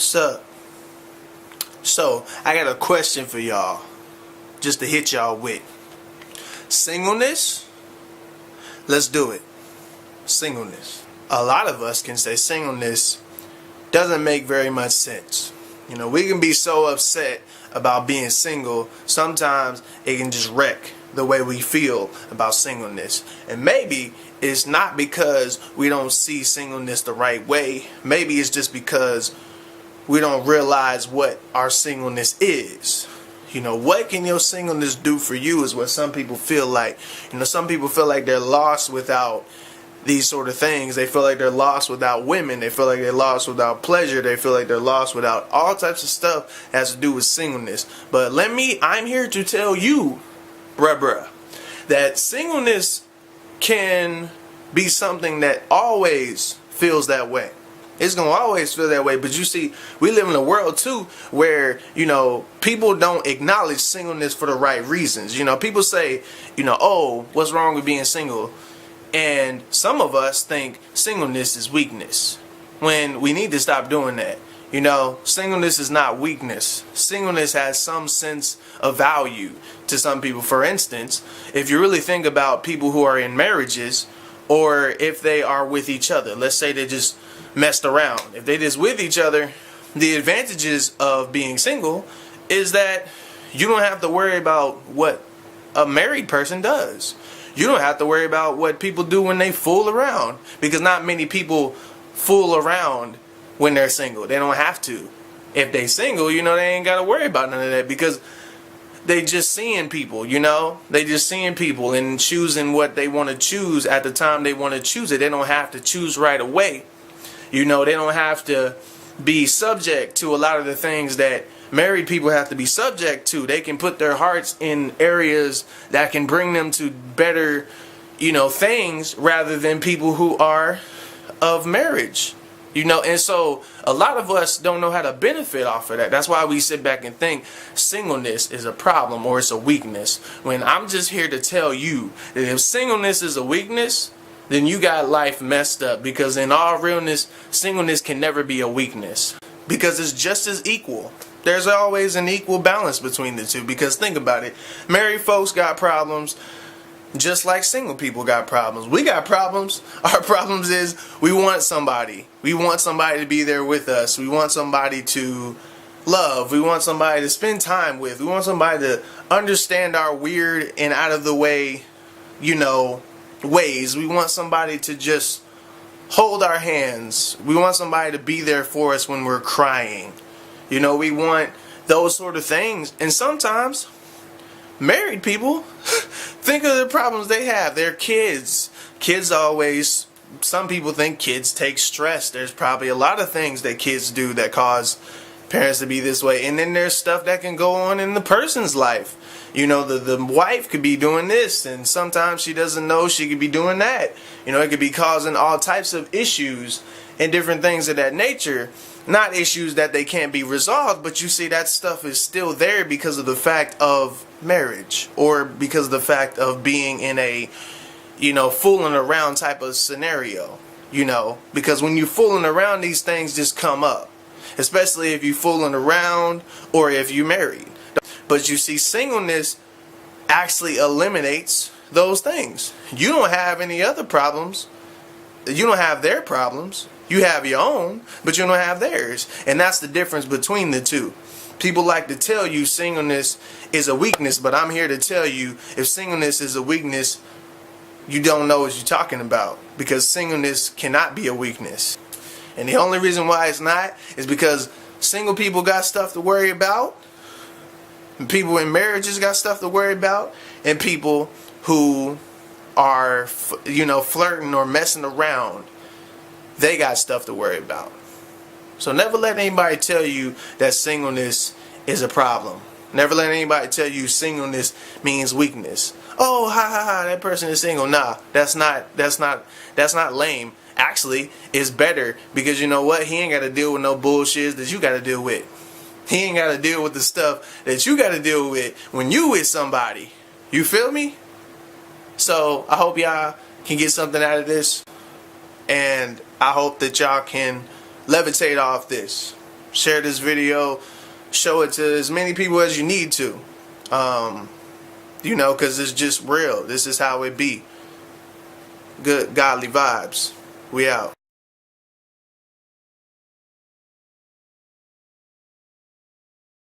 Sup? So, I got a question for y'all, just to hit y'all with. Singleness? Let's do it. Singleness. A lot of us can say singleness doesn't make very much sense. You know, we can be so upset about being single, sometimes it can just wreck the way we feel about singleness. And maybe it's not because we don't see singleness the right way. Maybe it's just because we don't realize what our singleness is. You know, what can your singleness do for you is what some people feel like. You know, some people feel like they're lost without these sort of things. They feel like they're lost without women. They feel like they're lost without pleasure. They feel like they're lost without all types of stuff that has to do with singleness. But I'm here to tell you, bruh, that singleness can be something that always feels that way. It's going to always feel that way. But you see, we live in a world too where, you know, people don't acknowledge singleness for the right reasons. You know, people say, you know, oh, what's wrong with being single? And some of us think singleness is weakness, when we need to stop doing that. You know, singleness is not weakness. Singleness has some sense of value to some people. For instance, if you really think about people who are in marriages, or if they are with each other, let's say they just messed around. If they just with each other, the advantages of being single is that you don't have to worry about what a married person does. You don't have to worry about what people do when they fool around, because not many people fool around when they're single. They don't have to. If they single, you know, they ain't got to worry about none of that, because they just seeing people, you know. They just seeing people and choosing what they want to choose at the time they want to choose it. They don't have to choose right away. You know, they don't have to be subject to a lot of the things that married people have to be subject to. They can put their hearts in areas that can bring them to better, you know, things, rather than people who are of marriage. You know, and so a lot of us don't know how to benefit off of that. That's why we sit back and think singleness is a problem or it's a weakness. When I'm just here to tell you that if singleness is a weakness, then you got life messed up. Because in all realness, singleness can never be a weakness, because it's just as equal. There's always an equal balance between the two. Because think about it, married folks got problems just like single people got problems. We got problems. Our problems is we want somebody. We want somebody to be there with us. We want somebody to love. We want somebody to spend time with. We want somebody to understand our weird and out of the way, you know, ways. We want somebody to just hold our hands. We want somebody to be there for us when we're crying. You know, we want those sort of things. And sometimes married people think of the problems they have. Their kids. Kids always, some people think kids take stress. There's probably a lot of things that kids do that cause parents to be this way. And then there's stuff that can go on in the person's life. You know, the wife could be doing this, and sometimes she doesn't know she could be doing that. You know, it could be causing all types of issues and different things of that nature. Not issues that they can't be resolved, but you see that stuff is still there because of the fact of marriage, or because of the fact of being in a, you know, fooling around type of scenario. You know, because when you're fooling around, these things just come up, especially if you're fooling around or if you're married. But you see, singleness actually eliminates those things. You don't have any other problems. You don't have their problems. You have your own, but you don't have theirs. And that's the difference between the two. People like to tell you singleness is a weakness, but I'm here to tell you, if singleness is a weakness, you don't know what you're talking about, because singleness cannot be a weakness. And the only reason why it's not is because single people got stuff to worry about, and people in marriages got stuff to worry about, and people who are, you know, flirting or messing around, they got stuff to worry about. So never let anybody tell you that singleness is a problem. Never let anybody tell you singleness means weakness. Oh, ha ha ha, that person is single. Nah, that's not lame. Actually, it's better, because you know what? He ain't got to deal with no bullshit that you got to deal with. He ain't got to deal with the stuff that you got to deal with when you with somebody. You feel me? So I hope y'all can get something out of this. And I hope that y'all can levitate off this. Share this video. Show it to as many people as you need to. You know, because it's just real. This is how it be. Good godly vibes. We out.